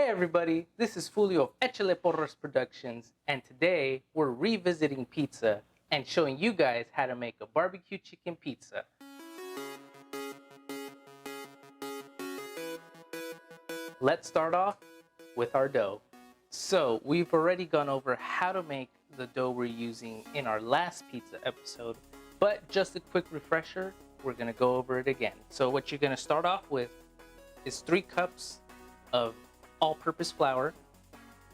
Hey everybody, this is Fulio of Echale Porras Productions, and today we're revisiting pizza and showing you guys how to make a barbecue chicken pizza. Let's start off with our dough. So we've already gone over how to make the dough we're using in our last pizza episode, but just a quick refresher, we're gonna go over it again. So what you're gonna start off with is 3 cups of all-purpose flour.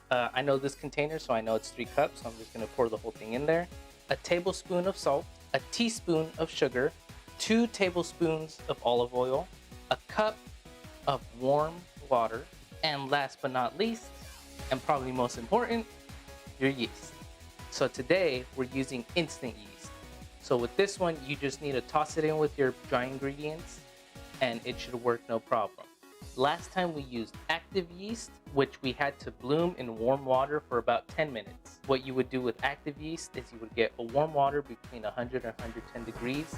I know this container, so I know it's 3 cups, so I'm just gonna pour the whole thing in there. A tablespoon of salt, a teaspoon of sugar, 2 tablespoons of olive oil, a cup of warm water, and last but not least, and probably most important, your yeast. So today we're using instant yeast. So with this one, you just need to toss it in with your dry ingredients and it should work no problem. Last time we used active yeast, which we had to bloom in warm water for about 10 minutes. What you would do with active yeast is you would get a warm water between 100 and 110 degrees,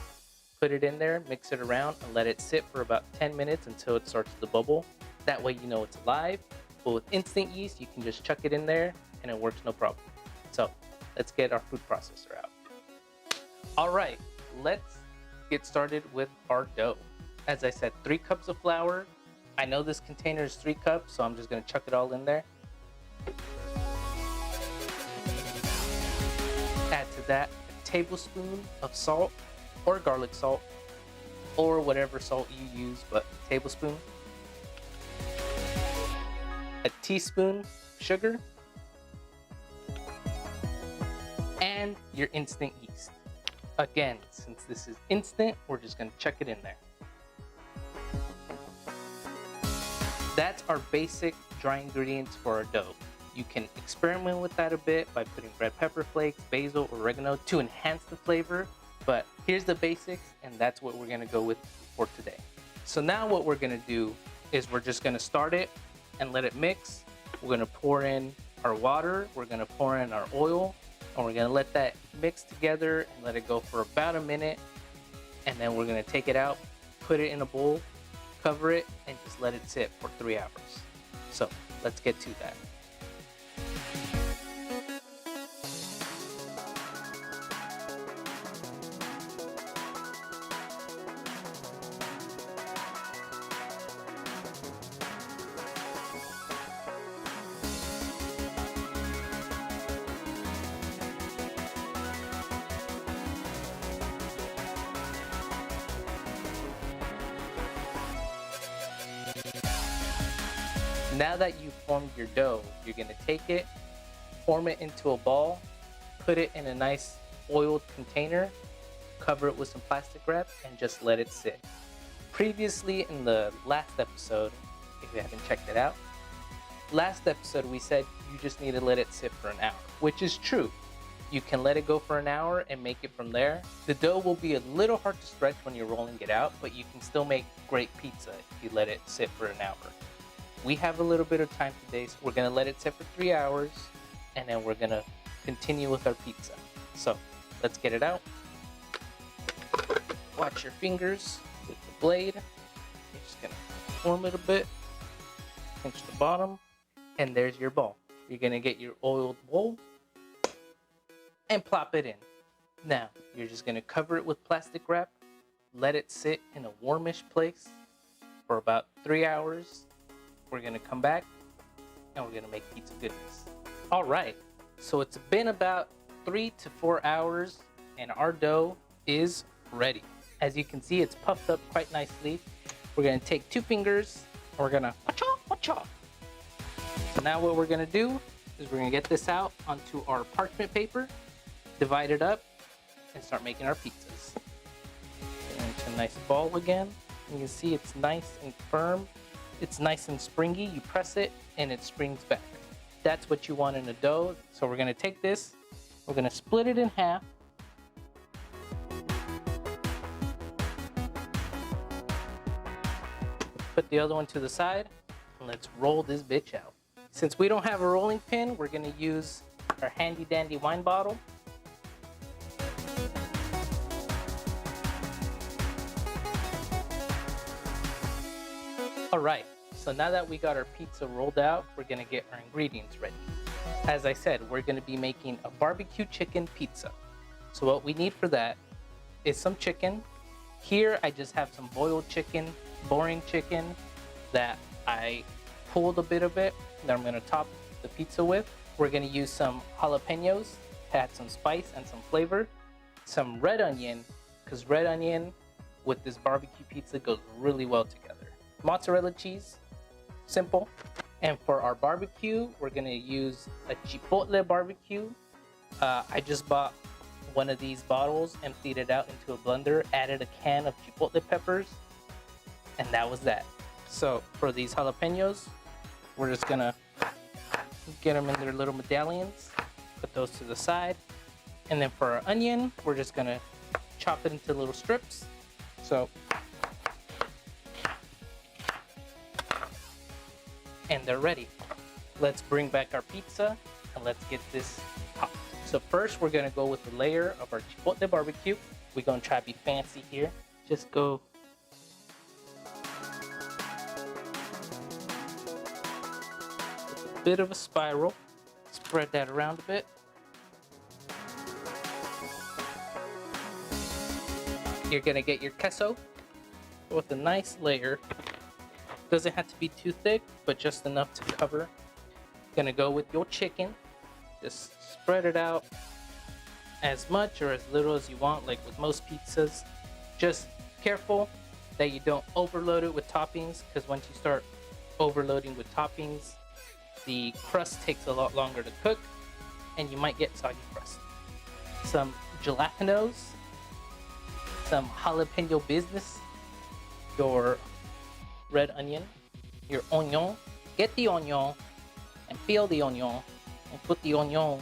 put it in there, mix it around, and let it sit for about 10 minutes until it starts to bubble. That way you know it's alive. But with instant yeast, you can just chuck it in there and it works no problem. So let's get our food processor out. All right, let's get started with our dough. As I said, 3 cups of flour. I know this container is 3 cups, so I'm just gonna chuck it all in there. Add to that a tablespoon of salt or garlic salt or whatever salt you use, but a tablespoon. A teaspoon sugar and your instant yeast. Again, since this is instant, we're just gonna chuck it in there. That's our basic dry ingredients for our dough. You can experiment with that a bit by putting red pepper flakes, basil, oregano to enhance the flavor, but here's the basics and that's what we're gonna go with for today. So now what we're gonna do is we're just gonna start it and let it mix. We're gonna pour in our water, we're gonna pour in our oil, and we're gonna let that mix together and let it go for about a minute, and then we're gonna take it out, put it in a bowl, cover it, and just let it sit for 3 hours. So let's get to that. Now that you've formed your dough, you're gonna take it, form it into a ball, put it in a nice oiled container, cover it with some plastic wrap, and just let it sit. Previously in the last episode, if you haven't checked it out, last episode we said you just need to let it sit for an hour, which is true. You can let it go for an hour and make it from there. The dough will be a little hard to stretch when you're rolling it out, but you can still make great pizza if you let it sit for an hour. We have a little bit of time today, so we're gonna let it sit for 3 hours and then we're gonna continue with our pizza. So let's get it out. Watch your fingers with the blade. You're just gonna form it a bit, pinch the bottom, and there's your ball. You're gonna get your oiled bowl and plop it in. Now, you're just gonna cover it with plastic wrap, let it sit in a warmish place for about 3 hours. We're gonna come back and we're gonna make pizza goodness. All right, so it's been about 3 to 4 hours and our dough is ready. As you can see, it's puffed up quite nicely. We're gonna take 2 fingers and we're gonna wacha. So now what we're gonna do is we're gonna get this out onto our parchment paper, divide it up, and start making our pizzas. Get into a nice ball again. You can see it's nice and firm. It's nice and springy. You press it and it springs back. That's what you want in a dough. So we're gonna take this, we're gonna split it in half. Put the other one to the side and let's roll this bitch out. Since we don't have a rolling pin, we're gonna use our handy dandy wine bottle. All right, So now that we got our pizza rolled out, we're gonna get our ingredients ready. As I said, we're gonna be making a barbecue chicken pizza. So what we need for that is some chicken. Here I just have some boiled chicken, boring chicken that I pulled a bit of it that I'm gonna top the pizza with. We're gonna use some jalapenos to add some spice and some flavor. Some red onion, because red onion with this barbecue pizza goes really well together. Mozzarella cheese, simple. And for our barbecue, we're gonna use a chipotle barbecue. I just bought one of these bottles, emptied it out into a blender, added a can of chipotle peppers, and that was that. So for these jalapenos, we're just gonna get them in their little medallions, put those to the side. And then for our onion, we're just gonna chop it into little strips. So, and they're ready. Let's bring back our pizza and let's get this hot. So first we're gonna go with a layer of our chipotle barbecue. We're gonna try to be fancy here. Just go with a bit of a spiral. Spread that around a bit. You're gonna get your queso with a nice layer. Doesn't have to be too thick, but just enough to cover. Gonna go with your chicken. Just spread it out as much or as little as you want, like with most pizzas. Just careful that you don't overload it with toppings, because once you start overloading with toppings, the crust takes a lot longer to cook and you might get soggy crust. Some jalapenos, some jalapeno business, your red onion, your onion. Get the onion and peel the onion and put the onion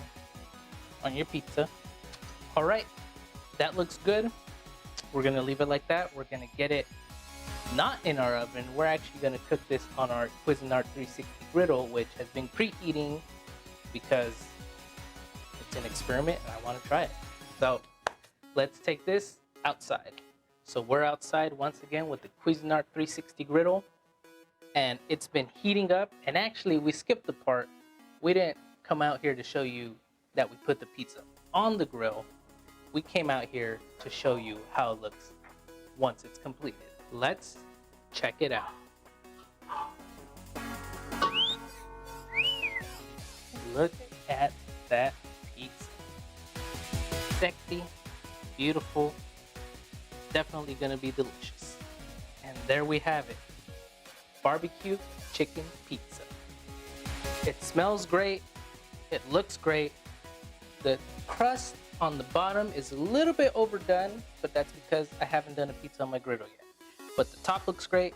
on your pizza. All right, that looks good. We're gonna leave it like that. We're gonna get it not in our oven. We're actually gonna cook this on our Cuisinart 360 griddle, which has been preheating because it's an experiment and I wanna try it. So let's take this outside. So we're outside once again with the Cuisinart 360 griddle, and it's been heating up. And actually we skipped the part. We didn't come out here to show you that we put the pizza on the grill. We came out here to show you how it looks once it's completed. Let's check it out. Look at that pizza. Sexy, beautiful, definitely gonna be delicious. And there we have it. Barbecue chicken pizza. It smells great. It looks great. The crust on the bottom is a little bit overdone, but that's because I haven't done a pizza on my griddle yet. But the top looks great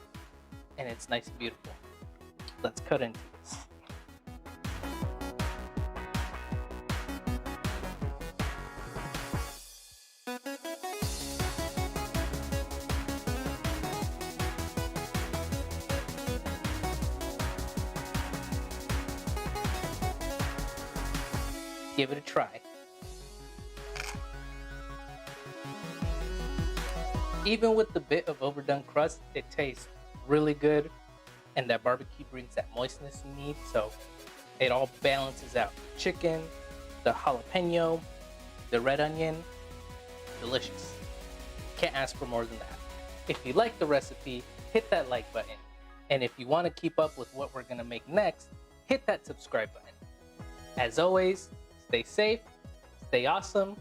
and it's nice and beautiful. Let's cut into this. Give it a try. Even with the bit of overdone crust, it tastes really good, and that barbecue brings that moistness you need, so it all balances out. Chicken, the jalapeno, the red onion, delicious. Can't ask for more than that. If you like the recipe, hit that like button. And if you want to keep up with what we're gonna make next, hit that subscribe button. As always, stay safe, stay awesome,